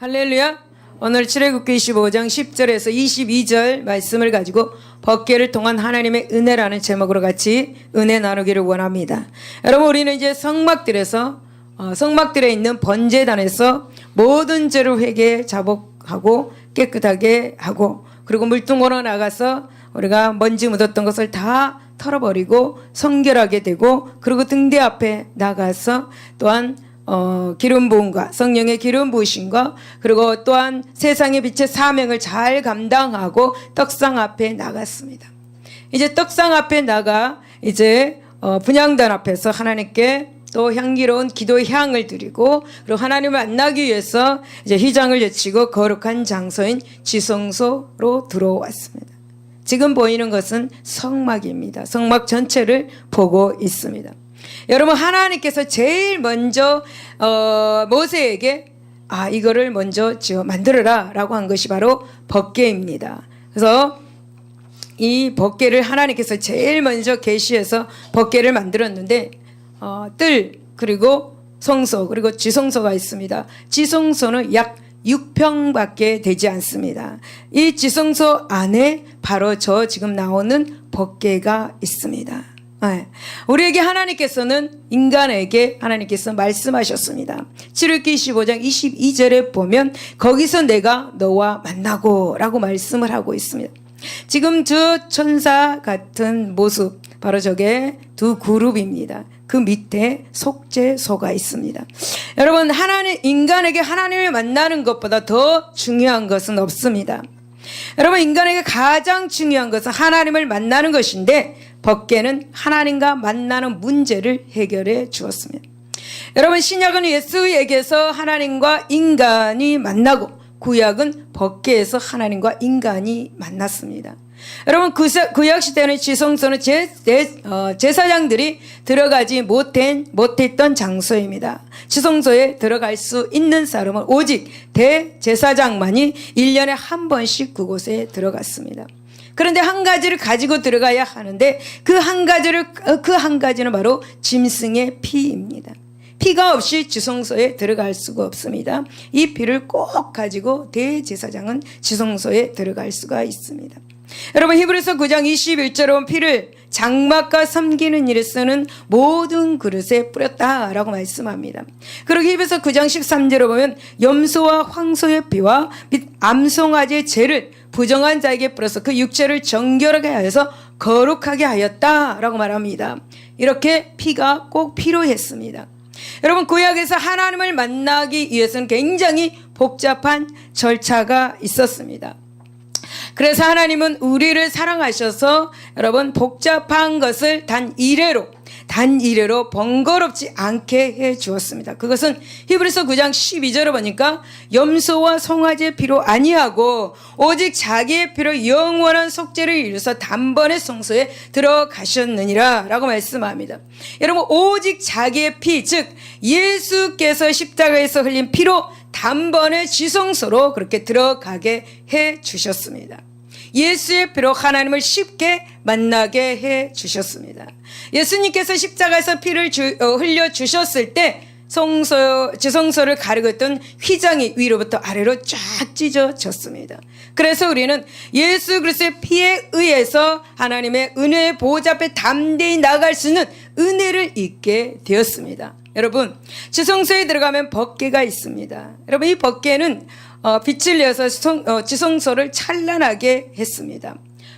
할렐루야. 오늘 출애굽기 25장 10절에서 22절 말씀을 가지고 법궤를 통한 하나님의 은혜라는 제목으로 같이 은혜 나누기를 원합니다. 여러분, 우리는 이제 성막들에서 성막들에 있는 번제단에서 모든 죄를 회개해 자복하고 깨끗하게 하고, 그리고 물통으로 나가서 우리가 먼지 묻었던 것을 다 털어버리고 성결하게 되고, 그리고 등대 앞에 나가서 또한 기름 부음과 성령의 기름 부으심과, 그리고 또한 세상의 빛의 사명을 잘 감당하고 떡상 앞에 나갔습니다. 이제 떡상 앞에 나가 이제 분향단 앞에서 하나님께 또 향기로운 기도의 향을 드리고, 그리고 하나님을 만나기 위해서 이제 휘장을 제치고 거룩한 장소인 지성소로 들어왔습니다. 지금 보이는 것은 성막입니다. 성막 전체를 보고 있습니다. 여러분, 하나님께서 제일 먼저 모세에게 이거를 먼저 지어 만들어라 라고 한 것이 바로 법궤입니다. 그래서 이 법궤를 하나님께서 제일 먼저 계시해서 법궤를 만들었는데, 뜰, 그리고 성소, 그리고 지성소가 있습니다. 지성소는 약 6평밖에 되지 않습니다. 이 지성소 안에 바로 저 지금 나오는 법궤가 있습니다. 우리에게 인간에게 하나님께서 말씀하셨습니다. 출애굽기 25장 22절에 보면 거기서 내가 너와 만나고 라고 말씀을 하고 있습니다. 지금 저 천사 같은 모습, 바로 저게 두 그룹입니다. 그 밑에 속죄소가 있습니다. 여러분, 인간에게 하나님을 만나는 것보다 더 중요한 것은 없습니다. 여러분, 인간에게 가장 중요한 것은 하나님을 만나는 것인데, 법궤는 하나님과 만나는 문제를 해결해 주었습니다. 여러분, 신약은 예수에게서 하나님과 인간이 만나고, 구약은 법궤에서 하나님과 인간이 만났습니다. 여러분, 구약 시대는 지성소는 제사장들이 들어가지 못했던 장소입니다. 지성소에 들어갈 수 있는 사람은 오직 대제사장만이 1년에 한 번씩 그곳에 들어갔습니다. 그런데 한 가지를 가지고 들어가야 하는데, 그 한 가지는 바로 짐승의 피입니다. 피가 없이 지성소에 들어갈 수가 없습니다. 이 피를 꼭 가지고 대제사장은 지성소에 들어갈 수가 있습니다. 여러분, 히브리서 9장 21절에 보면 피를 장막과 섬기는 일에 쓰는 모든 그릇에 뿌렸다라고 말씀합니다. 그리고 히브리서 9장 13절에 보면 염소와 황소의 피와 및 암송아지의 죄를 부정한 자에게 뿌려서 그 육체를 정결하게 하여서 거룩하게 하였다라고 말합니다. 이렇게 피가 꼭 필요했습니다. 여러분, 구약에서 하나님을 만나기 위해서는 굉장히 복잡한 절차가 있었습니다. 그래서 하나님은 우리를 사랑하셔서 여러분, 복잡한 것을 단 이래로 번거롭지 않게 해 주었습니다. 그것은 히브리서 9장 12절에 보니까 염소와 송아지의 피로 아니하고 오직 자기의 피로 영원한 속죄를 이루서 단번에 성소에 들어가셨느니라 라고 말씀합니다. 여러분, 오직 자기의 피, 즉 예수께서 십자가에서 흘린 피로 단번에 지성소로 그렇게 들어가게 해 주셨습니다. 예수의 피로 하나님을 쉽게 만나게 해 주셨습니다. 예수님께서 십자가에서 피를 흘려 주셨을 때 지성소를 가리고 있던 휘장이 위로부터 아래로 쫙 찢어졌습니다. 그래서 우리는 예수 그리스도의 피에 의해서 하나님의 은혜의 보좌 앞에 담대히 나갈 수 있는 은혜를 잊게 되었습니다. 여러분, 지성소에 들어가면 법궤가 있습니다. 여러분, 이 법궤는 빛을 내어서 지성소를 찬란하게 했습니다.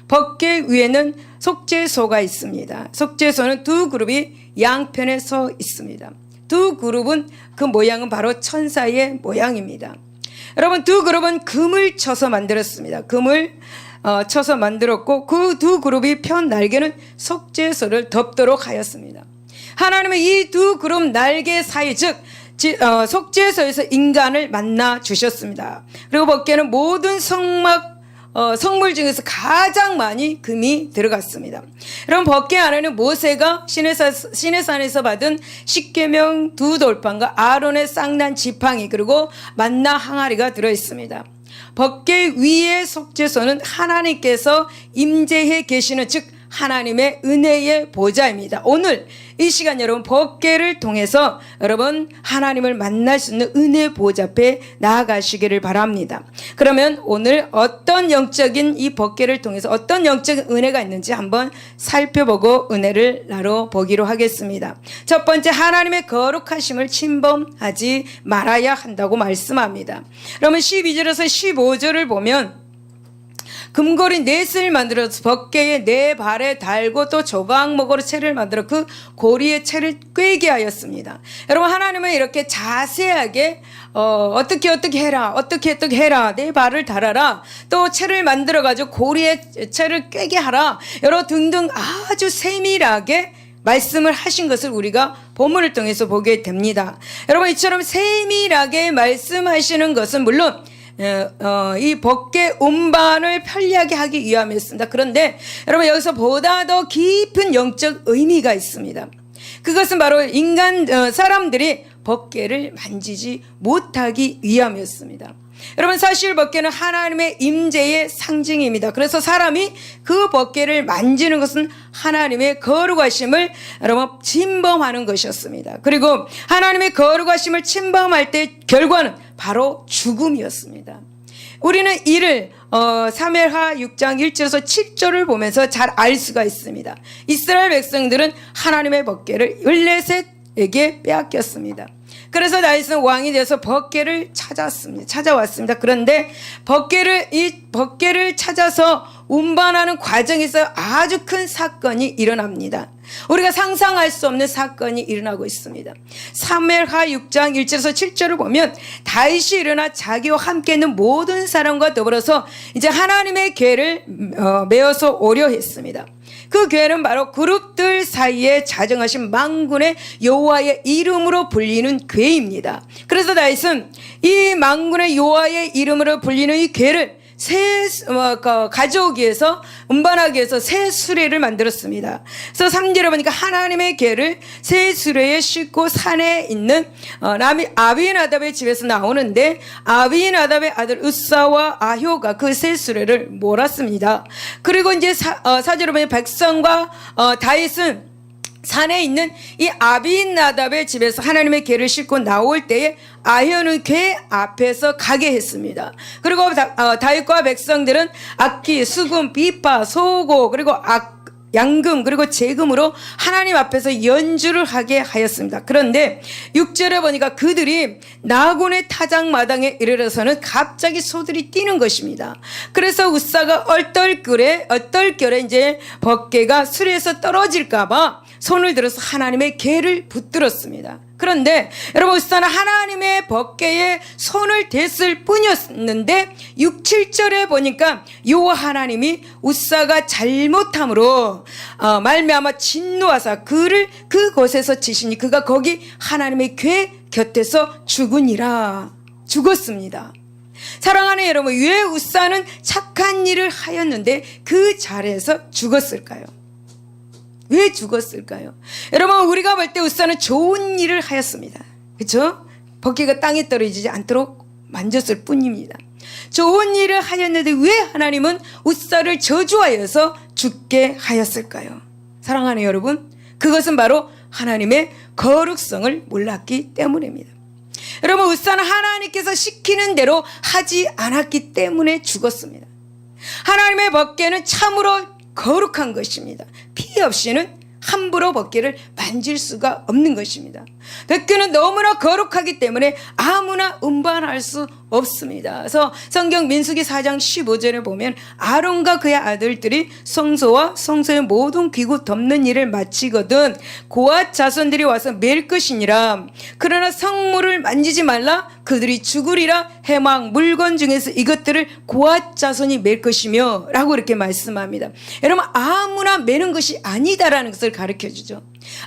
법궤 위에는 속죄소가 있습니다. 속죄소는 두 그룹이 양편에 서 있습니다. 두 그룹은 그 모양은 바로 천사의 모양입니다. 여러분, 두 그룹은 금을 쳐서 만들었습니다. 금을 쳐서 만들었고, 그 두 그룹이 편 날개는 속죄소를 덮도록 하였습니다. 하나님은 이 두 그룹 날개 사이, 즉 속죄소에서 인간을 만나 주셨습니다. 그리고 법궤는 모든 성물 중에서 가장 많이 금이 들어갔습니다. 여러분, 법궤 안에는 모세가 시내산에서 받은 십계명 두 돌판과 아론의 쌍난 지팡이, 그리고 만나 항아리가 들어있습니다. 법궤 위의 속죄소는 하나님께서 임재해 계시는, 즉 하나님의 은혜의 보좌입니다. 오늘 이 시간 여러분 법궤를 통해서 여러분 하나님을 만날 수 있는 은혜 보좌 앞에 나아가시기를 바랍니다. 그러면 오늘 어떤 영적인 이 법궤를 통해서 어떤 영적인 은혜가 있는지 한번 살펴보고 은혜를 나눠보기로 하겠습니다. 첫 번째, 하나님의 거룩하심을 침범하지 말아야 한다고 말씀합니다. 그러면 12절에서 15절을 보면 금고리 넷을 만들어서 법궤에 네 발에 달고 또 조각목으로 채를 만들어 그 고리에 채를 꿰게 하였습니다. 여러분, 하나님은 이렇게 자세하게 어떻게 해라, 네 발을 달아라, 또 채를 만들어 가지고 고리에 채를 꿰게 하라, 여러 등등 아주 세밀하게 말씀을 하신 것을 우리가 본문을 통해서 보게 됩니다. 여러분, 이처럼 세밀하게 말씀하시는 것은 물론 이 법궤 운반을 편리하게 하기 위함이었습니다. 그런데 여러분, 여기서 보다 더 깊은 영적 의미가 있습니다. 그것은 바로 사람들이 법궤를 만지지 못하기 위함이었습니다. 여러분, 사실 법궤는 하나님의 임재의 상징입니다. 그래서 사람이 그 법궤를 만지는 것은 하나님의 거룩하심을 여러분 침범하는 것이었습니다. 그리고 하나님의 거룩하심을 침범할 때 결과는 바로 죽음이었습니다. 우리는 이를 사무엘하 6장 1절에서 7절을 보면서 잘 알 수가 있습니다. 이스라엘 백성들은 하나님의 법궤를 블레셋에게 빼앗겼습니다. 그래서 다윗은 왕이 되어서 법궤를 찾아왔습니다. 그런데 이 법궤를 찾아서 운반하는 과정에서 아주 큰 사건이 일어납니다. 우리가 상상할 수 없는 사건이 일어나고 있습니다. 사무엘하 6장 1절에서 7절을 보면 다윗이 일어나 자기와 함께 있는 모든 사람과 더불어서 이제 하나님의 궤를 메어서 오려 했습니다. 그 궤는 바로 그룹들 사이에 자정하신 만군의 여호와의 이름으로 불리는 궤입니다. 그래서 다윗은 이 만군의 여호와의 이름으로 불리는 이 궤를 가져오기 위해서, 운반하기 위해서 새 수레를 만들었습니다. 그래서 3절에 보니까 하나님의 궤를 새 수레에 싣고 산에 있는 아비나답의 집에서 나오는데, 아비나답의 아들 으사와 아효가 그 새 수레를 몰았습니다. 그리고 이제 4절에 보면 백성과 다윗은 산에 있는 이 아비나답의 집에서 하나님의 궤를 싣고 나올 때에 아효는 궤 앞에서 가게 했습니다. 그리고 다윗과 백성들은 악기, 수금, 비파, 소고, 그리고 양금, 그리고 제금으로 하나님 앞에서 연주를 하게 하였습니다. 그런데 6절에 보니까 그들이 나곤의 타작마당에 이르러서는 갑자기 소들이 뛰는 것입니다. 그래서 우사가 얼떨결에 이제 법궤가 수레에서 떨어질까봐 손을 들어서 하나님의 궤를 붙들었습니다. 그런데 여러분, 우사는 하나님의 법궤에 손을 댔을 뿐이었는데 6, 7절에 보니까 여호와 하나님이 우사가 잘못함으로 말미암아 진노하사 그를 그곳에서 치시니 그가 거기 하나님의 궤 곁에서 죽었습니다. 사랑하는 여러분, 왜 우사는 착한 일을 하였는데 그 자리에서 죽었을까요? 왜 죽었을까요? 여러분, 우리가 볼 때 우사는 좋은 일을 하였습니다. 그렇죠? 법궤가 땅에 떨어지지 않도록 만졌을 뿐입니다. 좋은 일을 하였는데 왜 하나님은 우사를 저주하여서 죽게 하였을까요? 사랑하는 여러분, 그것은 바로 하나님의 거룩성을 몰랐기 때문입니다. 여러분, 우사는 하나님께서 시키는 대로 하지 않았기 때문에 죽었습니다. 하나님의 법궤는 참으로 거룩한 것입니다. 피해 없이는 함부로 법궤를 만질 수가 없는 것입니다. 법궤는 너무나 거룩하기 때문에 아무나 운반할 수 없습니다. 그래서 성경 민수기 4장 15절에 보면 아론과 그의 아들들이 성소와 성소의 모든 기구 덮는 일을 마치거든 고앗 자손들이 와서 맬 것이니라. 그러나 성물을 만지지 말라. 그들이 죽으리라. 해막 물건 중에서 이것들을 고앗 자손이 맬 것이며 라고 이렇게 말씀합니다. 여러분, 아무나 매는 것이 아니다라는 것을 가르쳐주죠.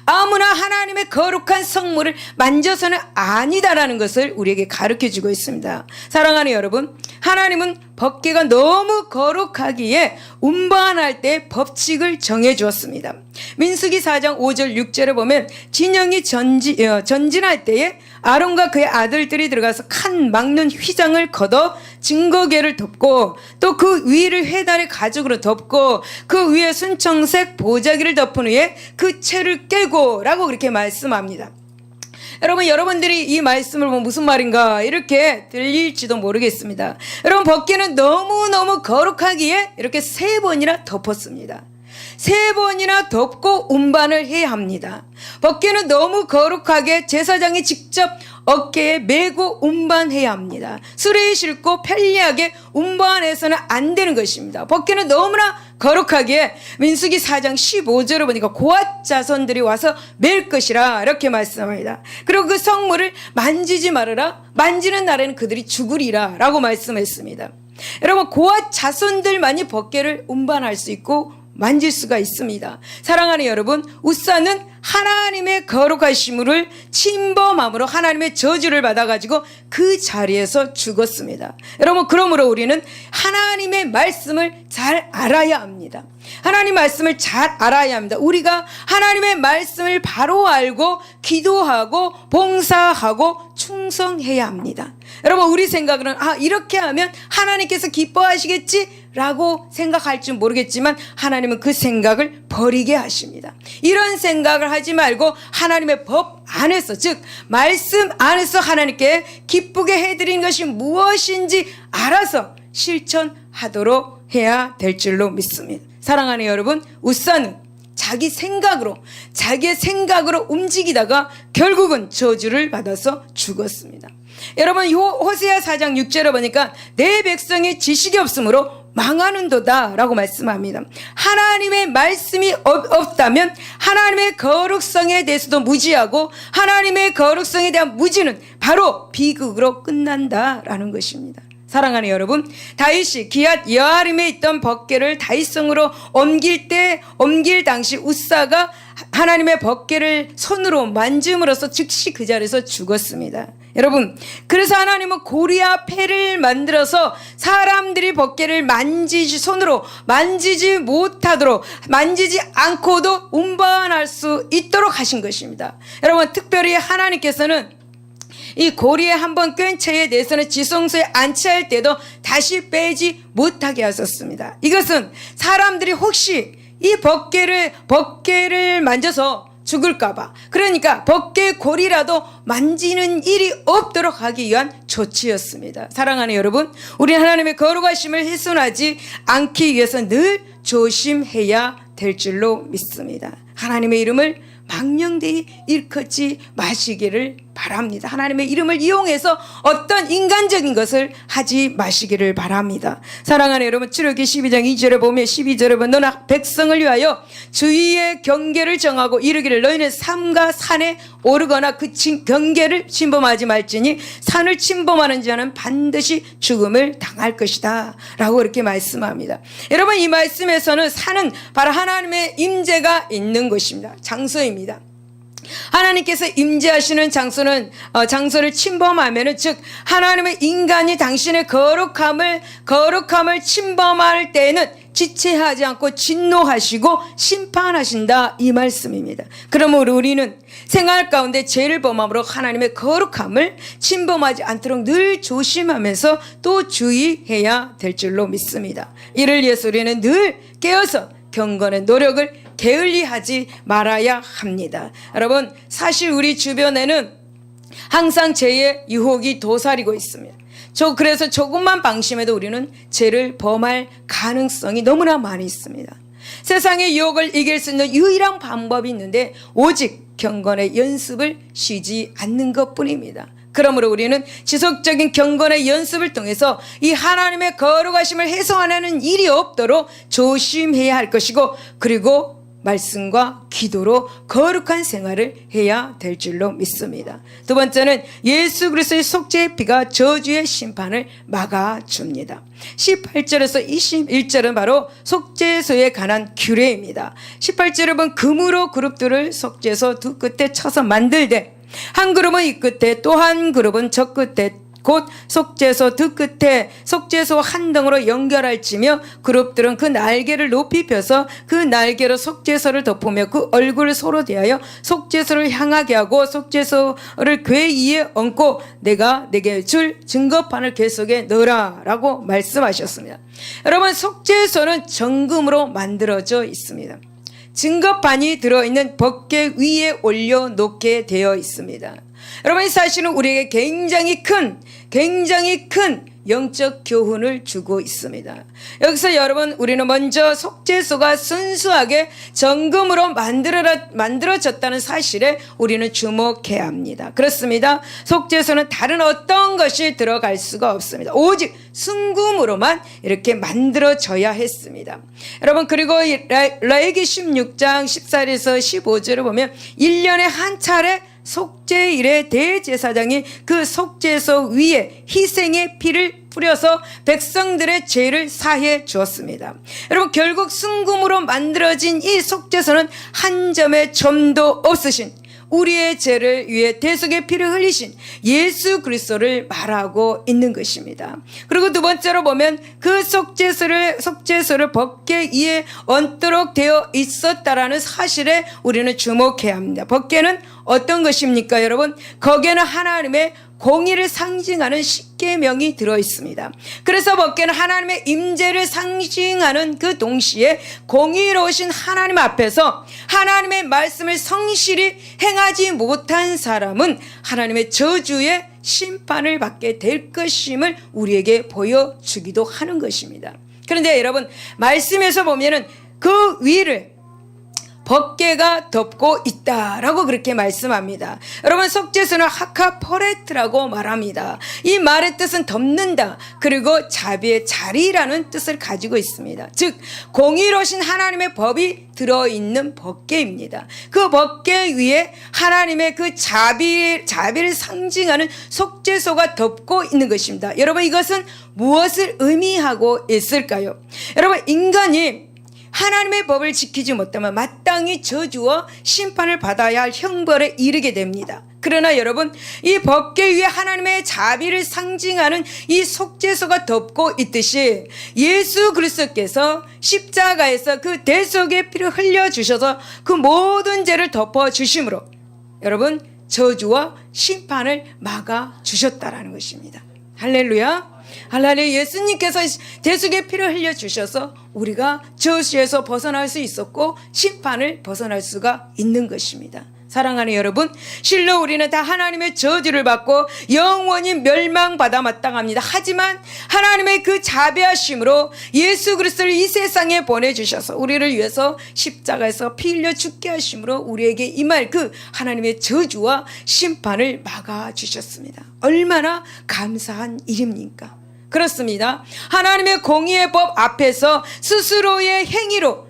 아무나 하나님의 거룩한 성물을 만져서는 아니다라는 것을 우리에게 가르쳐주고 있습니다. 사랑하는 여러분, 하나님은 법궤가 너무 거룩하기에 운반할 때 법칙을 정해 주었습니다. 민수기 4장 5절 6절에 보면 진영이 전진할 때에 아론과 그의 아들들이 들어가서 칸 막는 휘장을 걷어 증거궤를 덮고 또 그 위를 회단의 가죽으로 덮고 그 위에 순청색 보자기를 덮은 후에 그 채를 깨고 라고 그렇게 말씀합니다. 여러분들이 이 말씀을 보면 무슨 말인가 이렇게 들릴지도 모르겠습니다. 여러분, 법궤는 너무너무 거룩하기에 이렇게 3번이나 덮었습니다. 3번이나 덮고 운반을 해야 합니다. 법궤는 너무 거룩하게 제사장이 직접 어깨에 메고 운반해야 합니다. 수레에 싣고 편리하게 운반해서는 안 되는 것입니다. 법궤는 너무나 거룩하게 민수기 4장 15절을 보니까 고앗 자손들이 와서 맬 것이라 이렇게 말씀합니다. 그리고 그 성물을 만지지 말아라. 만지는 날에는 그들이 죽으리라 라고 말씀했습니다. 여러분, 고앗 자손들만이 법궤를 운반할 수 있고 만질 수가 있습니다. 사랑하는 여러분, 우사는 하나님의 거룩하심을 침범함으로 하나님의 저주를 받아가지고 그 자리에서 죽었습니다. 여러분, 그러므로 우리는 하나님의 말씀을 잘 알아야 합니다. 하나님 말씀을 잘 알아야 합니다. 우리가 하나님의 말씀을 바로 알고 기도하고 봉사하고 충성해야 합니다. 여러분, 우리 생각으로는 이렇게 하면 하나님께서 기뻐하시겠지 라고 생각할지 모르겠지만 하나님은 그 생각을 버리게 하십니다. 이런 생각을 하지 말고 하나님의 법 안에서, 즉 말씀 안에서 하나님께 기쁘게 해드리는 것이 무엇인지 알아서 실천하도록 해야 될 줄로 믿습니다. 사랑하는 여러분, 우사는 자기의 생각으로 움직이다가 결국은 저주를 받아서 죽었습니다. 여러분, 호세아 4장 6절에 보니까 내 백성이 지식이 없으므로 망하는도다 라고 말씀합니다. 하나님의 말씀이 없다면 하나님의 거룩성에 대해서도 무지하고 하나님의 거룩성에 대한 무지는 바로 비극으로 끝난다라는 것입니다. 사랑하는 여러분, 다윗이 기앗 여아림에 있던 법궤를 다윗성으로 옮길 당시 우사가 하나님의 법궤를 손으로 만짐으로써 즉시 그 자리에서 죽었습니다. 여러분, 그래서 하나님은 고리와 패를 만들어서 사람들이 법궤를 손으로 만지지 못하도록, 만지지 않고도 운반할 수 있도록 하신 것입니다. 여러분, 특별히 하나님께서는 이 고리에 한번 꿰인 채에 대해서는 지성소에 안치할 때도 다시 빼지 못하게 하셨습니다. 이것은 사람들이 혹시 이 법궤를 만져서 죽을까봐, 그러니까 법궤 고리라도 만지는 일이 없도록 하기 위한 조치였습니다. 사랑하는 여러분, 우리는 하나님의 거룩하심을 훼손하지 않기 위해서 늘 조심해야 될 줄로 믿습니다. 하나님의 이름을 망령되이 일컫지 마시기를 바랍니다. 하나님의 이름을 이용해서 어떤 인간적인 것을 하지 마시기를 바랍니다. 사랑하는 여러분, 출애굽기 12장 2절에 보면 12절에 보면 너나 백성을 위하여 주위의 경계를 정하고 이르기를 너희는 산과 산에 오르거나 그 경계를 침범하지 말지니 산을 침범하는 자는 반드시 죽음을 당할 것이다 라고 그렇게 말씀합니다. 여러분, 이 말씀에서는 산은 바로 하나님의 임재가 있는 곳입니다. 장소입니다. 하나님께서 임재하시는 장소를 침범하면은, 즉 하나님의 인간이 당신의 거룩함을 침범할 때에는 지체하지 않고 진노하시고 심판하신다, 이 말씀입니다. 그러므로 우리는 생활 가운데 죄를 범함으로 하나님의 거룩함을 침범하지 않도록 늘 조심하면서 또 주의해야 될 줄로 믿습니다. 이를 위해서 우리는 늘 깨어서 경건의 노력을 게을리하지 말아야 합니다. 여러분, 사실 우리 주변에는 항상 죄의 유혹이 도사리고 있습니다. 그래서 조금만 방심해도 우리는 죄를 범할 가능성이 너무나 많이 있습니다. 세상의 유혹을 이길 수 있는 유일한 방법이 있는데 오직 경건의 연습을 쉬지 않는 것뿐입니다. 그러므로 우리는 지속적인 경건의 연습을 통해서 이 하나님의 거룩하심을 훼손하는 일이 없도록 조심해야 할 것이고, 그리고 말씀과 기도로 거룩한 생활을 해야 될 줄로 믿습니다. 두 번째는 예수 그리스도의 속죄의 피가 저주의 심판을 막아줍니다. 18절에서 21절은 바로 속죄소에 관한 규례입니다. 18절에 보면 금으로 그룹들을 속죄소 두 끝에 쳐서 만들되 한 그룹은 이 끝에 또 한 그룹은 저 끝에 곧 속죄소 두 끝에 속죄소 한 덩으로 연결할지며 그룹들은 그 날개를 높이 펴서 그 날개로 속죄소를 덮으며 그 얼굴을 서로 대하여 속죄소를 향하게 하고 속죄소를 궤 위에 얹고 내가 내게 줄 증거판을 궤 속에 넣으라 라고 말씀하셨습니다. 여러분, 속죄소는 정금으로 만들어져 있습니다. 증거판이 들어있는 법궤 위에 올려놓게 되어 있습니다. 여러분, 이 사실은 우리에게 굉장히 큰 영적 교훈을 주고 있습니다. 여기서 여러분, 우리는 먼저 속죄소가 순수하게 정금으로 만들어졌다는 사실에 우리는 주목해야 합니다. 그렇습니다. 속죄소는 다른 어떤 것이 들어갈 수가 없습니다. 오직 순금으로만 이렇게 만들어져야 했습니다. 여러분, 그리고 레위기 16장 14절에서 15절을 보면 1년에 한 차례 속죄일에 대제사장이 그 속죄소 위에 희생의 피를 뿌려서 백성들의 죄를 사해 주었습니다. 여러분, 결국 순금으로 만들어진 이 속죄소는 한 점의 점도 없으신 우리의 죄를 위해 대속의 피를 흘리신 예수 그리스도를 말하고 있는 것입니다. 그리고 두 번째로 보면 그 속죄소를 법궤 위에 얹도록 되어 있었다라는 사실에 우리는 주목해야 합니다. 법궤는 어떤 것입니까, 여러분? 거기에는 하나님의 공의를 상징하는 십계명이 들어있습니다. 그래서 법궤는 하나님의 임재를 상징하는 그 동시에 공의로우신 하나님 앞에서 하나님의 말씀을 성실히 행하지 못한 사람은 하나님의 저주의 심판을 받게 될 것임을 우리에게 보여주기도 하는 것입니다. 그런데 여러분, 말씀에서 보면은 그 위를 법궤가 덮고 있다라고 그렇게 말씀합니다. 여러분, 속죄소는 하카포레트라고 말합니다. 이 말의 뜻은 덮는다, 그리고 자비의 자리라는 뜻을 가지고 있습니다. 즉, 공의로우신 하나님의 법이 들어있는 법궤입니다. 그 법궤 위에 하나님의 그 자비를 상징하는 속죄소가 덮고 있는 것입니다. 여러분, 이것은 무엇을 의미하고 있을까요? 여러분, 인간이 하나님의 법을 지키지 못하면 마땅히 저주와 심판을 받아야 할 형벌에 이르게 됩니다. 그러나 여러분, 이 법궤 위에 하나님의 자비를 상징하는 이 속죄소가 덮고 있듯이 예수 그리스도께서 십자가에서 그 대속의 피를 흘려주셔서 그 모든 죄를 덮어주심으로 여러분, 저주와 심판을 막아주셨다라는 것입니다. 할렐루야. 할렐루야. 예수님께서 대속의 피를 흘려주셔서 우리가 저주에서 벗어날 수 있었고 심판을 벗어날 수가 있는 것입니다. 사랑하는 여러분, 실로 우리는 다 하나님의 저주를 받고 영원히 멸망받아 마땅합니다. 하지만 하나님의 그 자비하심으로 예수 그리스도를 이 세상에 보내주셔서 우리를 위해서 십자가에서 피 흘려 죽게 하심으로 우리에게 임할 그 하나님의 저주와 심판을 막아주셨습니다. 얼마나 감사한 일입니까? 그렇습니다. 하나님의 공의의 법 앞에서 스스로의 행위로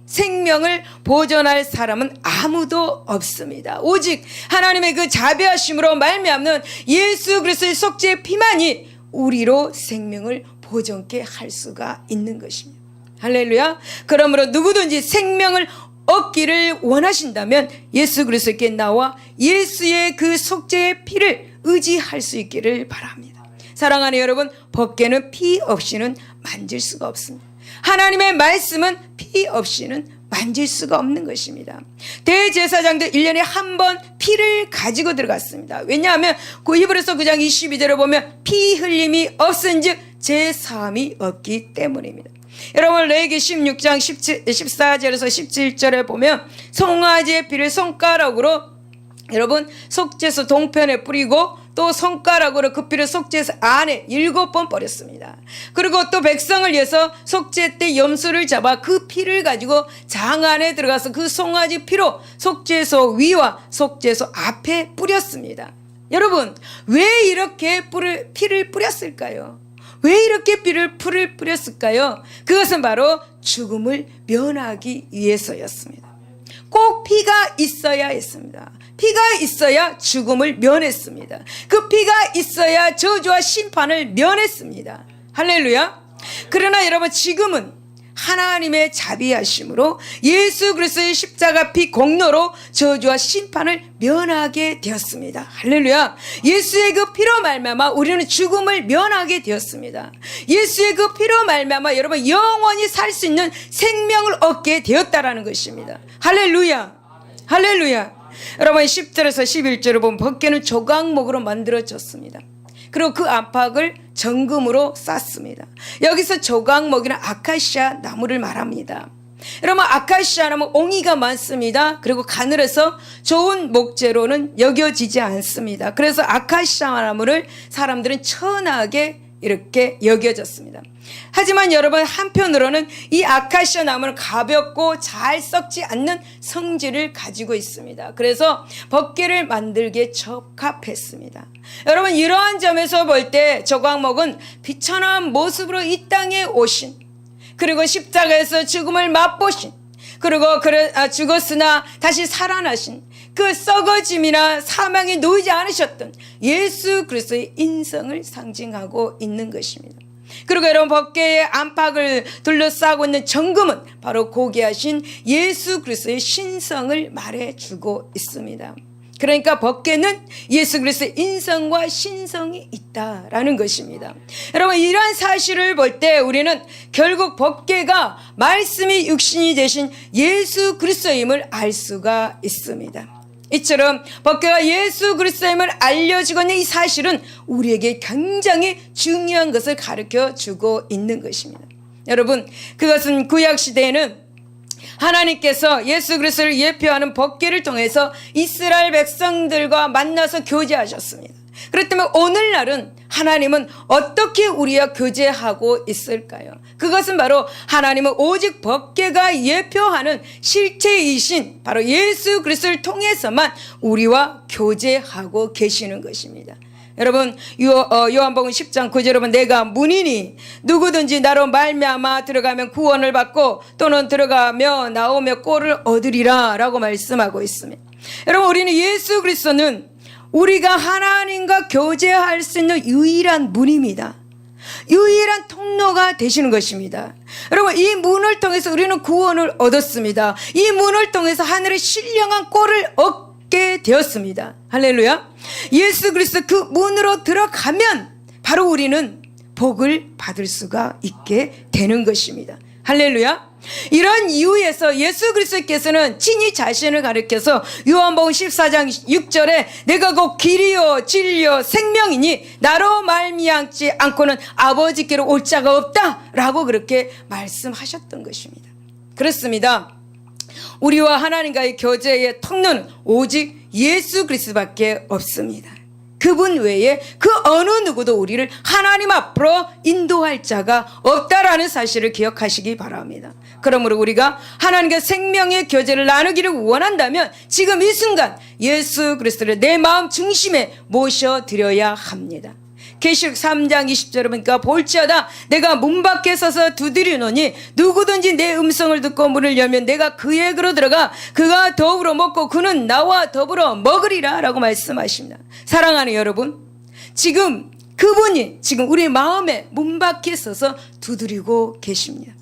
생명을 보존할 사람은 아무도 없습니다. 오직 하나님의 그 자비하심으로 말미암는 예수 그리스도의 속죄의 피만이 우리로 생명을 보존케 할 수가 있는 것입니다. 할렐루야. 그러므로 누구든지 생명을 얻기를 원하신다면 예수 그리스도께 나와 예수의 그 속죄의 피를 의지할 수 있기를 바랍니다. 사랑하는 여러분, 법궤는 피 없이는 만질 수가 없습니다. 하나님의 말씀은 피 없이는 만질 수가 없는 것입니다. 대제사장도 1년에 한 번 피를 가지고 들어갔습니다. 왜냐하면 그 히브리서 9장 22절을 보면 피 흘림이 없은즉 제사함이 없기 때문입니다. 여러분, 레위기 16장 14절에서 17절에 보면 송아지의 피를 손가락으로 여러분 속죄소 동편에 뿌리고 또 손가락으로 그 피를 속죄소 안에 7번 뿌렸습니다. 그리고 또 백성을 위해서 속죄 때 염소를 잡아 그 피를 가지고 장 안에 들어가서 그 송아지 피로 속죄소 위와 속죄소 앞에 뿌렸습니다. 여러분, 왜 이렇게 피를 뿌렸을까요? 왜 이렇게 피를 뿌렸을까요? 그것은 바로 죽음을 면하기 위해서였습니다. 꼭 피가 있어야 했습니다. 피가 있어야 죽음을 면했습니다. 그 피가 있어야 저주와 심판을 면했습니다. 할렐루야. 그러나 여러분, 지금은 하나님의 자비하심으로 예수 그리스도의 십자가 피 공로로 저주와 심판을 면하게 되었습니다. 할렐루야. 예수의 그 피로 말미암아 우리는 죽음을 면하게 되었습니다. 예수의 그 피로 말미암아 여러분 영원히 살 수 있는 생명을 얻게 되었다라는 것입니다. 할렐루야. 할렐루야. 여러분 10절에서 11절을 보면 벗개는 조각목으로 만들어졌습니다. 그리고 그 안팎을 정금으로 쌌습니다. 여기서 조각목이나 아카시아 나무를 말합니다. 여러분 아카시아 나무 옹이가 많습니다. 그리고 가늘어서 좋은 목재로는 여겨지지 않습니다. 그래서 아카시아 나무를 사람들은 천하게 이렇게 여겨졌습니다. 하지만 여러분 한편으로는 이 아카시아 나무는 가볍고 잘 썩지 않는 성질을 가지고 있습니다. 그래서 벗개를 만들기에 적합했습니다. 여러분 이러한 점에서 볼 때 조각목은 비천한 모습으로 이 땅에 오신, 그리고 십자가에서 죽음을 맛보신, 그리고 죽었으나 다시 살아나신 그 썩어짐이나 사망에 놓이지 않으셨던 예수 그리스도의 인성을 상징하고 있는 것입니다. 그리고 여러분 벗개의 안팎을 둘러싸고 있는 정금은 바로 고귀하신 예수 그리스도의 신성을 말해주고 있습니다. 그러니까 벗개는 예수 그리스도의 인성과 신성이 있다라는 것입니다. 여러분 이러한 사실을 볼 때 우리는 결국 벗개가 말씀이 육신이 되신 예수 그리스도임을 알 수가 있습니다. 이처럼 벗개가 예수 그리스도임을 알려주고 있는 이 사실은 우리에게 굉장히 중요한 것을 가르쳐주고 있는 것입니다. 여러분 그것은 구약시대에는 하나님께서 예수 그리스도를 예표하는 벗개를 통해서 이스라엘 백성들과 만나서 교제하셨습니다. 그렇다면 오늘날은 하나님은 어떻게 우리와 교제하고 있을까요? 그것은 바로 하나님은 오직 벗개가 예표하는 실체이신 바로 예수 그리스도를 통해서만 우리와 교제하고 계시는 것입니다. 여러분 요한복음 10장 9절에 보면 내가 문이니 누구든지 나로 말미암아 들어가면 구원을 받고 또는 들어가며 나오며 꼴을 얻으리라 라고 말씀하고 있습니다. 여러분 우리는 예수 그리스도는 우리가 하나님과 교제할 수 있는 유일한 문입니다. 유일한 통로가 되시는 것입니다. 여러분 이 문을 통해서 우리는 구원을 얻었습니다. 이 문을 통해서 하늘의 신령한 꼴을 얻게 되었습니다. 할렐루야. 예수 그리스도 그 문으로 들어가면 바로 우리는 복을 받을 수가 있게 되는 것입니다. 할렐루야. 이런 이유에서 예수 그리스도께서는 친히 자신을 가리켜서 요한복음 14장 6절에 내가 곧 길이요 진리요 생명이니 나로 말미암지 않고는 아버지께로 올 자가 없다라고 그렇게 말씀하셨던 것입니다. 그렇습니다. 우리와 하나님과의 교제의 통로는 오직 예수 그리스도밖에 없습니다. 그분 외에 그 어느 누구도 우리를 하나님 앞으로 인도할 자가 없다라는 사실을 기억하시기 바랍니다. 그러므로 우리가 하나님과 생명의 교제를 나누기를 원한다면 지금 이 순간 예수 그리스도를 내 마음 중심에 모셔드려야 합니다. 계시록 3장 20절에 보니까 볼지어다 내가 문 밖에 서서 두드리노니 누구든지 내 음성을 듣고 문을 열면 내가 그에게로 들어가 그가 더불어 먹고 그는 나와 더불어 먹으리라 라고 말씀하십니다. 사랑하는 여러분, 지금 그분이 지금 우리 마음에 문 밖에 서서 두드리고 계십니다.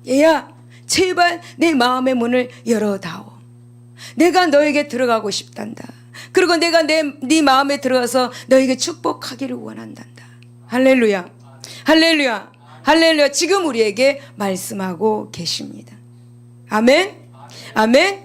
얘야 제발 내 마음의 문을 열어다오. 내가 너에게 들어가고 싶단다. 그리고 내가 네 마음에 들어가서 너에게 축복하기를 원한단다. 할렐루야. 할렐루야. 할렐루야. 지금 우리에게 말씀하고 계십니다. 아멘. 아멘.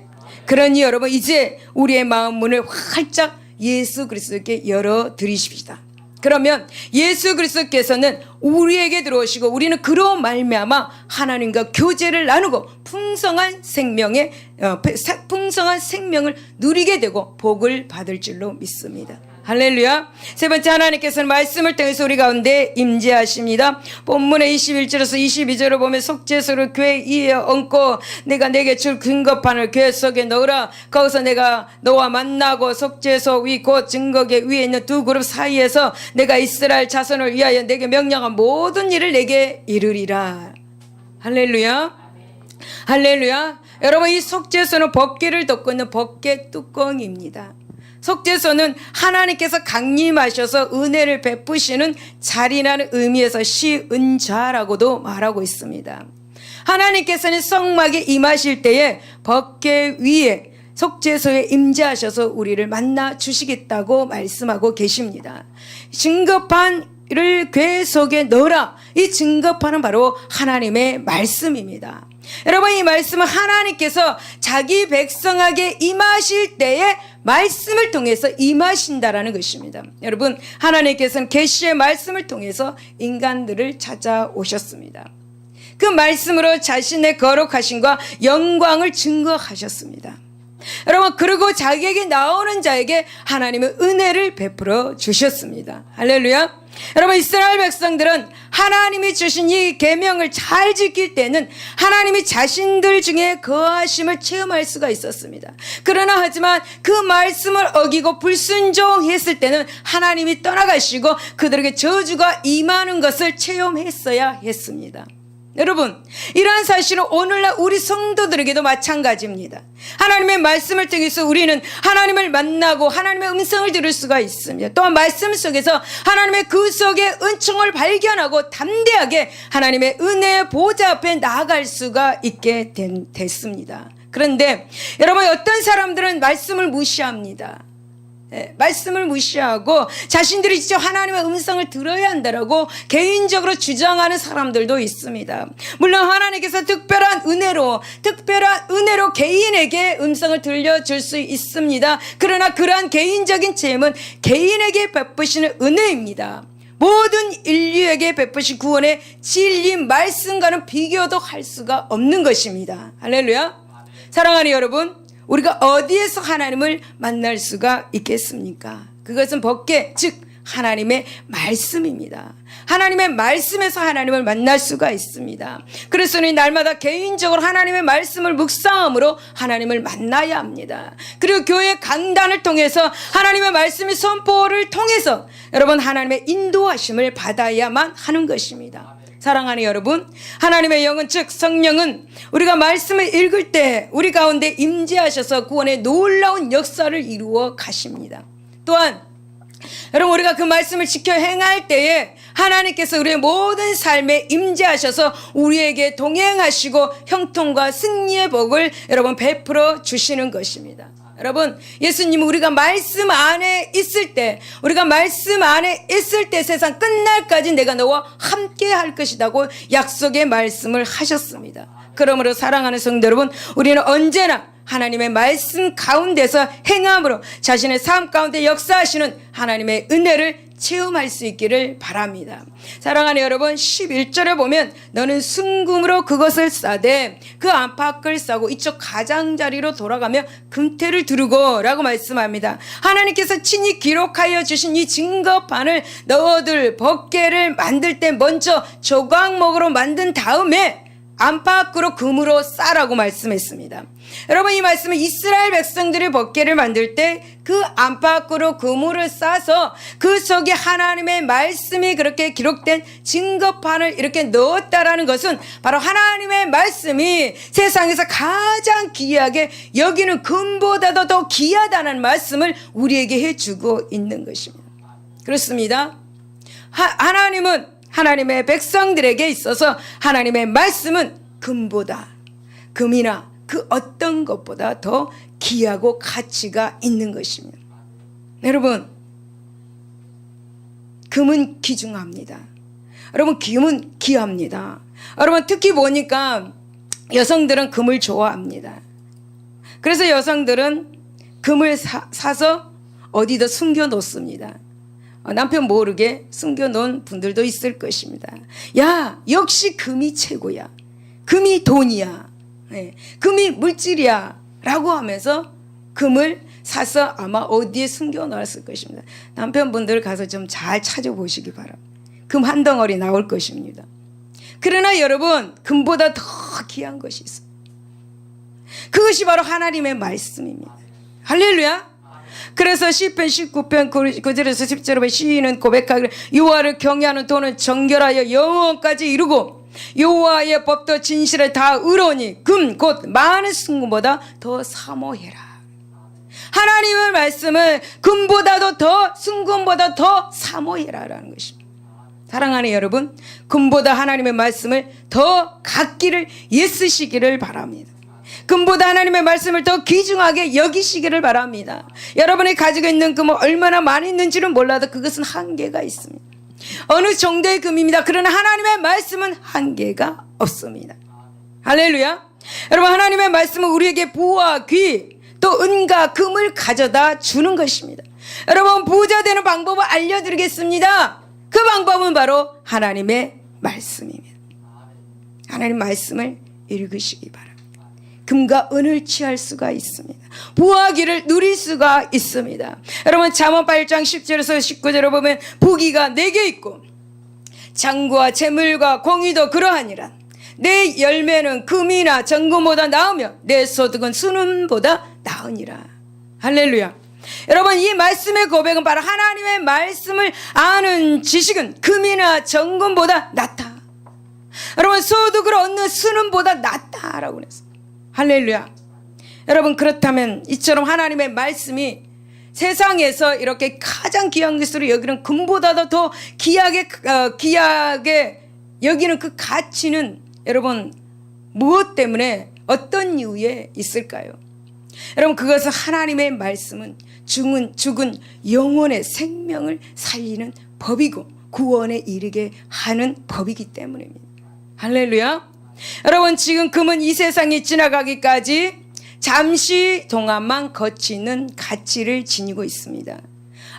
그러니 여러분 이제 우리의 마음 문을 활짝 예수 그리스도께 열어드리십시다. 그러면 예수 그리스도께서는 우리에게 들어오시고 우리는 그로 말미암아 하나님과 교제를 나누고 풍성한 생명을 누리게 되고 복을 받을 줄로 믿습니다. 할렐루야. 세 번째, 하나님께서는 말씀을 통해서 우리 가운데 임재하십니다. 본문의 21절에서 22절을 보면 속죄소를 교회 위에 얹고 내가 내게 줄 증거판을 교회 속에 넣으라. 거기서 내가 너와 만나고 속죄소 위 곧 증거계 위에 있는 두 그룹 사이에서 내가 이스라엘 자손을 위하여 내게 명령한 모든 일을 내게 이루리라. 할렐루야. 할렐루야. 여러분 이 속죄소는 벗개를 덮고 있는 벗개 뚜껑입니다. 속죄소는 하나님께서 강림하셔서 은혜를 베푸시는 자리라는 의미에서 시은좌라고도 말하고 있습니다. 하나님께서는 성막에 임하실 때에 법궤 위에 속죄소에 임재하셔서 우리를 만나 주시겠다고 말씀하고 계십니다. 증거판을 궤 속에 넣으라. 이 증거판은 바로 하나님의 말씀입니다. 여러분, 이 말씀은 하나님께서 자기 백성에게 임하실 때에 말씀을 통해서 임하신다라는 것입니다. 여러분, 하나님께서는 계시의 말씀을 통해서 인간들을 찾아오셨습니다. 그 말씀으로 자신의 거룩하심과 영광을 증거하셨습니다. 여러분, 그리고 자기에게 나오는 자에게 하나님의 은혜를 베풀어 주셨습니다. 할렐루야. 여러분, 이스라엘 백성들은 하나님이 주신 이 계명을 잘 지킬 때는 하나님이 자신들 중에 거하심을 체험할 수가 있었습니다. 그러나 하지만 그 말씀을 어기고 불순종했을 때는 하나님이 떠나가시고 그들에게 저주가 임하는 것을 체험했어야 했습니다. 여러분, 이러한 사실은 오늘날 우리 성도들에게도 마찬가지입니다. 하나님의 말씀을 통해서 우리는 하나님을 만나고 하나님의 음성을 들을 수가 있습니다. 또한 말씀 속에서 하나님의 그 속에 은총을 발견하고 담대하게 하나님의 은혜의 보좌 앞에 나아갈 수가 있게 됐습니다. 그런데 여러분, 어떤 사람들은 말씀을 무시합니다. 말씀을 무시하고 자신들이 직접 하나님의 음성을 들어야 한다라고 개인적으로 주장하는 사람들도 있습니다. 물론 하나님께서 특별한 은혜로 개인에게 음성을 들려줄 수 있습니다. 그러나 그러한 개인적인 체험은 개인에게 베푸시는 은혜입니다. 모든 인류에게 베푸신 구원의 진리 말씀과는 비교도 할 수가 없는 것입니다. 할렐루야. 사랑하는 여러분, 우리가 어디에서 하나님을 만날 수가 있겠습니까? 그것은 법궤, 즉 하나님의 말씀입니다. 하나님의 말씀에서 하나님을 만날 수가 있습니다. 그래서 우리 날마다 개인적으로 하나님의 말씀을 묵상함으로 하나님을 만나야 합니다. 그리고 교회 강단을 통해서 하나님의 말씀의 선포를 통해서 여러분, 하나님의 인도하심을 받아야만 하는 것입니다. 사랑하는 여러분, 하나님의 영은, 즉 성령은 우리가 말씀을 읽을 때 우리 가운데 임재하셔서 구원의 놀라운 역사를 이루어 가십니다. 또한 여러분, 우리가 그 말씀을 지켜 행할 때에 하나님께서 우리의 모든 삶에 임재하셔서 우리에게 동행하시고 형통과 승리의 복을 여러분 베풀어 주시는 것입니다. 여러분, 예수님은 우리가 말씀 안에 있을 때 세상 끝날까지 내가 너와 함께 할 것이라고 약속의 말씀을 하셨습니다. 그러므로 사랑하는 성도 여러분, 우리는 언제나 하나님의 말씀 가운데서 행함으로 자신의 삶 가운데 역사하시는 하나님의 은혜를 체험할 수 있기를 바랍니다. 사랑하는 여러분, 11절에 보면 너는 순금으로 그것을 싸되 그 안팎을 싸고 이쪽 가장자리로 돌아가며 금태를 두르고 라고 말씀합니다. 하나님께서 친히 기록하여 주신 이 증거판을 너희들 법궤를 만들 때 먼저 조각목으로 만든 다음에 안팎으로 금으로 싸라고 말씀했습니다. 여러분, 이 말씀은 이스라엘 백성들이 법궤를 만들 때 그 안팎으로 금으로 싸서 그 속에 하나님의 말씀이 그렇게 기록된 증거판을 이렇게 넣었다라는 것은 바로 하나님의 말씀이 세상에서 가장 귀하게 여기는 금보다도 더 귀하다는 말씀을 우리에게 해주고 있는 것입니다. 그렇습니다. 하나님은 하나님의 백성들에게 있어서 하나님의 말씀은 금이나 그 어떤 것보다 더 귀하고 가치가 있는 것입니다. 여러분, 금은 귀중합니다. 여러분, 금은 귀합니다. 여러분, 특히 보니까 여성들은 금을 좋아합니다. 그래서 여성들은 금을 사서 어디다 숨겨 놓습니다. 남편 모르게 숨겨놓은 분들도 있을 것입니다. 야, 역시 금이 최고야. 금이 돈이야. 금이 물질이야. 라고 하면서 금을 사서 아마 어디에 숨겨놓았을 것입니다. 남편분들 가서 좀 잘 찾아보시기 바랍니다. 금 한 덩어리 나올 것입니다. 그러나 여러분, 금보다 더 귀한 것이 있어요. 그것이 바로 하나님의 말씀입니다. 할렐루야. 그래서 시편 19편 9절에서 10절에 보면 시인은 고백하기를 여호와를 경외하는 도는 정결하여 영원까지 이루고 여호와의 법도 진실에 다 의로우니 금 곧 많은 순금보다 더 사모해라. 하나님의 말씀을 금보다도 더 순금보다 더 사모해라라는 것입니다. 사랑하는 여러분, 금보다 하나님의 말씀을 더 갖기를 애쓰시기를 바랍니다. 금보다 하나님의 말씀을 더 귀중하게 여기시기를 바랍니다. 여러분이 가지고 있는 금은 얼마나 많이 있는지는 몰라도 그것은 한계가 있습니다. 어느 정도의 금입니다. 그러나 하나님의 말씀은 한계가 없습니다. 할렐루야. 여러분, 하나님의 말씀은 우리에게 부와 귀, 또 은과 금을 가져다 주는 것입니다. 여러분, 부자 되는 방법을 알려드리겠습니다. 그 방법은 바로 하나님의 말씀입니다. 하나님 말씀을 읽으시기 바랍니다. 금과 은을 취할 수가 있습니다. 부와 귀를 누릴 수가 있습니다. 여러분, 잠언 8장 10절에서 19절을 보면 부귀가 내게 있고 장구와 재물과 공의도 그러하니라. 내 열매는 금이나 정금보다 나으며 내 소득은 순금보다 나으니라. 할렐루야. 여러분, 이 말씀의 고백은 바로 하나님의 말씀을 아는 지식은 금이나 정금보다 낫다. 여러분, 소득을 얻는 순금보다 낫다라고 그랬어요. 할렐루야. 여러분, 그렇다면 이처럼 하나님의 말씀이 세상에서 이렇게 가장 귀한 것으로 여기는 금보다도 더 귀하게 여기는 그 가치는 여러분 무엇 때문에 어떤 이유에 있을까요? 여러분, 그것은 하나님의 말씀은 죽은 영혼의 생명을 살리는 법이고 구원에 이르게 하는 법이기 때문입니다. 할렐루야. 여러분, 지금 금은 이 세상이 지나가기까지 잠시 동안만 거치는 가치를 지니고 있습니다.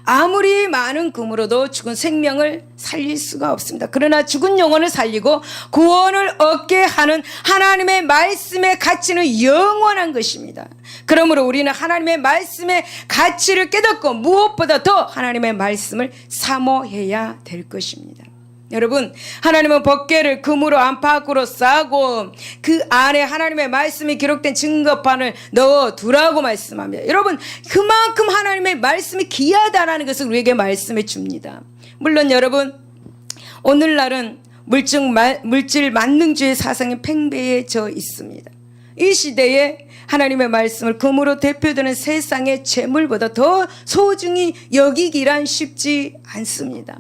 아무리 많은 금으로도 죽은 생명을 살릴 수가 없습니다. 그러나 죽은 영혼을 살리고 구원을 얻게 하는 하나님의 말씀의 가치는 영원한 것입니다. 그러므로 우리는 하나님의 말씀의 가치를 깨닫고 무엇보다 더 하나님의 말씀을 사모해야 될 것입니다. 여러분, 하나님은 법궤를 금으로 안팎으로 싸고 그 안에 하나님의 말씀이 기록된 증거판을 넣어두라고 말씀합니다. 여러분, 그만큼 하나님의 말씀이 귀하다라는 것을 우리에게 말씀해 줍니다. 물론 여러분, 오늘날은 물질 만능주의 사상이 팽배해져 있습니다. 이 시대에 하나님의 말씀을 금으로 대표되는 세상의 재물보다 더 소중히 여기기란 쉽지 않습니다.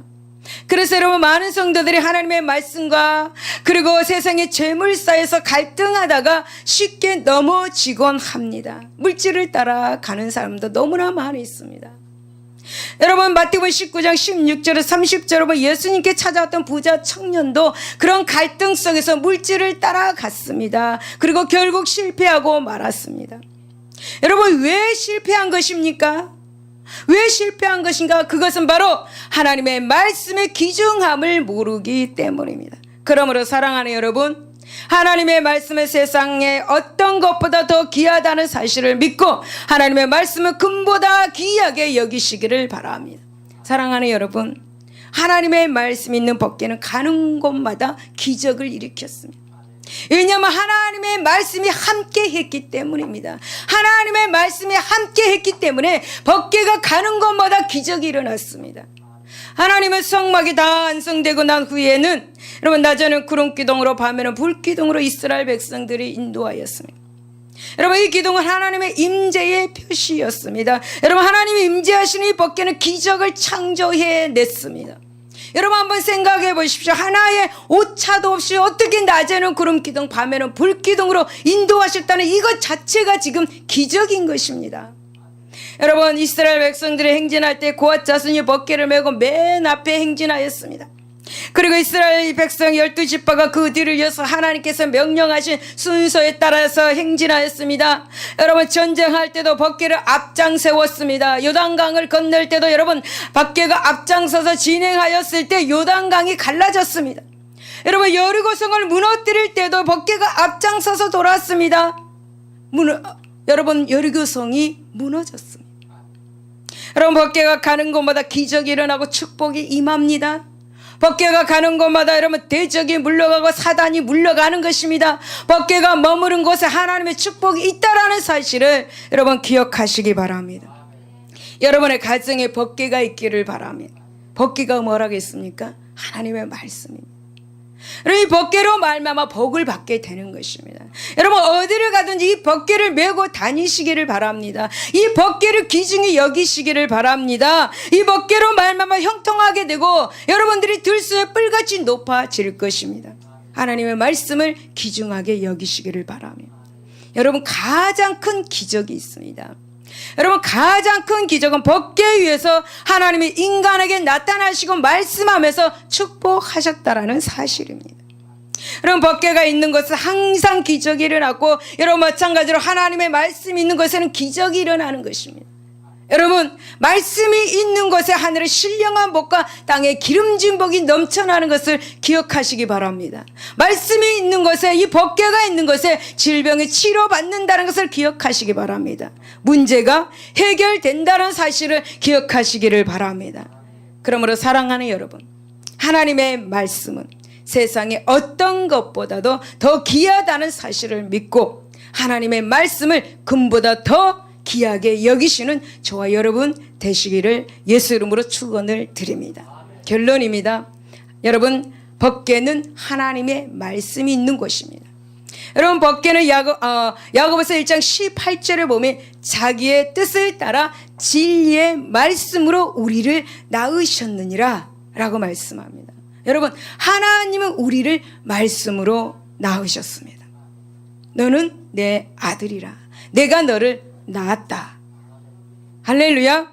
그래서 여러분, 많은 성도들이 하나님의 말씀과 그리고 세상의 재물사에서 갈등하다가 쉽게 넘어지곤 합니다. 물질을 따라가는 사람도 너무나 많이 있습니다. 여러분, 마태복음 19장 16절에서 30절에 보면 예수님께 찾아왔던 부자 청년도 그런 갈등 속에서 물질을 따라갔습니다. 그리고 결국 실패하고 말았습니다. 여러분, 왜 실패한 것입니까? 왜 실패한 것인가? 그것은 바로 하나님의 말씀의 귀중함을 모르기 때문입니다. 그러므로 사랑하는 여러분, 하나님의 말씀은 세상에 어떤 것보다 더 귀하다는 사실을 믿고 하나님의 말씀은 금보다 귀하게 여기시기를 바랍니다. 사랑하는 여러분, 하나님의 말씀이 있는 법궤는 가는 곳마다 기적을 일으켰습니다. 왜냐하면 하나님의 말씀이 함께 했기 때문입니다. 하나님의 말씀이 함께 했기 때문에 법궤가 가는 곳마다 기적이 일어났습니다. 하나님의 성막이 다 완성되고 난 후에는 여러분, 낮에는 구름기둥으로 밤에는 불기둥으로 이스라엘 백성들이 인도하였습니다. 여러분, 이 기둥은 하나님의 임재의 표시였습니다. 여러분, 하나님이 임재하시는 이 법궤는 기적을 창조해냈습니다. 여러분, 한번 생각해 보십시오. 하나의 오차도 없이 어떻게 낮에는 구름기둥 밤에는 불기둥으로 인도하셨다는 이것 자체가 지금 기적인 것입니다. 여러분, 이스라엘 백성들이 행진할 때 고앗 자손이 법궤를 메고 맨 앞에 행진하였습니다. 그리고 이스라엘 백성 12지파가 그 뒤를 이어서 하나님께서 명령하신 순서에 따라서 행진하였습니다. 여러분, 전쟁할 때도 법궤를 앞장 세웠습니다. 요단강을 건널 때도 여러분, 법궤가 앞장서서 진행하였을 때 요단강이 갈라졌습니다. 여러분, 여리고성을 무너뜨릴 때도 법궤가 앞장서서 돌아왔습니다. 여러분, 여리고성이 무너졌습니다. 여러분, 법궤가 가는 곳마다 기적이 일어나고 축복이 임합니다. 법궤가 가는 곳마다 여러분, 대적이 물러가고 사단이 물러가는 것입니다. 법궤가 머무른 곳에 하나님의 축복이 있다라는 사실을 여러분 기억하시기 바랍니다. 여러분의 가정에 법궤가 있기를 바랍니다. 법궤가 뭐라겠습니까? 하나님의 말씀입니다. 여러분 이 법궤로 말미암아 복을 받게 되는 것입니다. 여러분 어디를 가든지 이 법궤를 메고 다니시기를 바랍니다. 이 법궤를 귀중히 여기시기를 바랍니다. 이 법궤로 말미암아 형통하게 되고 여러분들이 들수에 뿔같이 높아질 것입니다. 하나님의 말씀을 귀중하게 여기시기를 바라며 여러분 가장 큰 기적이 있습니다. 여러분 가장 큰 기적은 법궤 위에서 하나님이 인간에게 나타나시고 말씀하면서 축복하셨다라는 사실입니다. 여러분 법궤가 있는 것은 항상 기적이 일어나고 여러분 마찬가지로 하나님의 말씀이 있는 것에는 기적이 일어나는 것입니다. 여러분 말씀이 있는 곳에 하늘의 신령한 복과 땅의 기름진 복이 넘쳐나는 것을 기억하시기 바랍니다. 말씀이 있는 곳에 이 법궤가 있는 곳에 질병이 치료받는다는 것을 기억하시기 바랍니다. 문제가 해결된다는 사실을 기억하시기를 바랍니다. 그러므로 사랑하는 여러분, 하나님의 말씀은 세상의 어떤 것보다도 더 귀하다는 사실을 믿고 하나님의 말씀을 금보다 더 귀하게 여기시는 저와 여러분 되시기를 예수 이름으로 축원을 드립니다. 결론입니다. 여러분 법궤는 하나님의 말씀이 있는 곳입니다. 여러분 법궤는 야고보서 1장 18절에 보면 자기의 뜻을 따라 진리의 말씀으로 우리를 낳으셨느니라 라고 말씀합니다. 여러분 하나님은 우리를 말씀으로 낳으셨습니다. 너는 내 아들이라 내가 너를 낳았다. 할렐루야.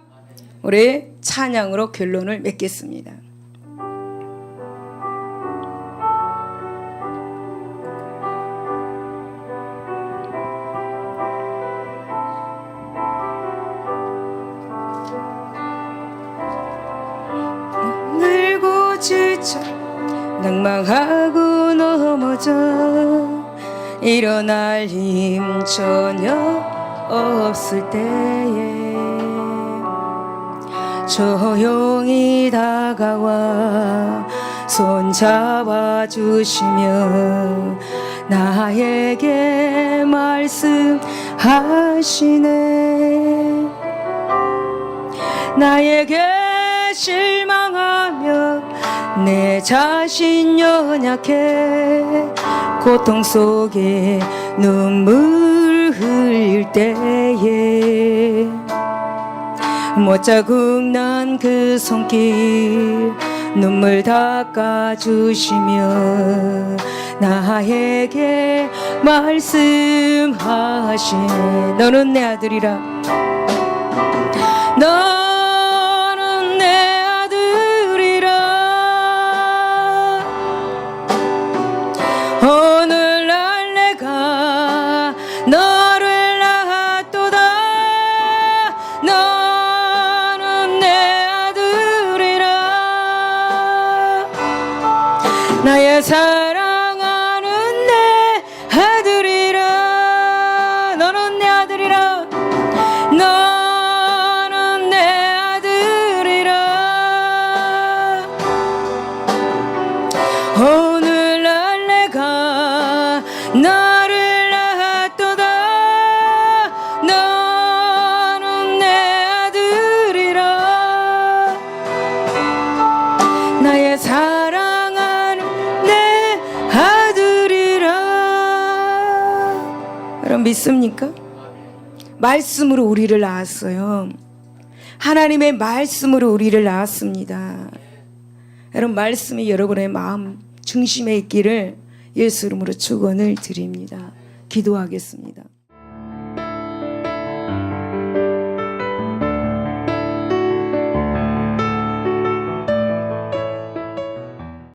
우리 찬양으로 결론을 맺겠습니다. 늘고 지쳐 낭망하고 넘어져 일어날 힘 전혀 없을 때에 조용히 다가와 손잡아 주시며 나에게 말씀하시네. 나에게 실망하며 내 자신 연약해 고통 속에 눈물 흘릴 때에 못 자국 난 그 손길 눈물 닦아주시며 나에게 말씀하시네. 너는 내 아들이라 너는 내 아들이라 오늘날 내가 너를 낳았도다. 너는 내 아들이라 나의 사랑하는 내 아들이라. 너는 내 아들이라 너는 내 아들이라 오늘날 내가 너를 낳았도다. 너는 내 아들이라 나의 사랑하는 내 아들이라. 여러분 믿습니까? 말씀으로 우리를 낳았어요. 하나님의 말씀으로 우리를 낳았습니다. 여러분 말씀이 여러분의 마음 중심에 있기를 예수 이름으로 축원을 드립니다. 기도하겠습니다.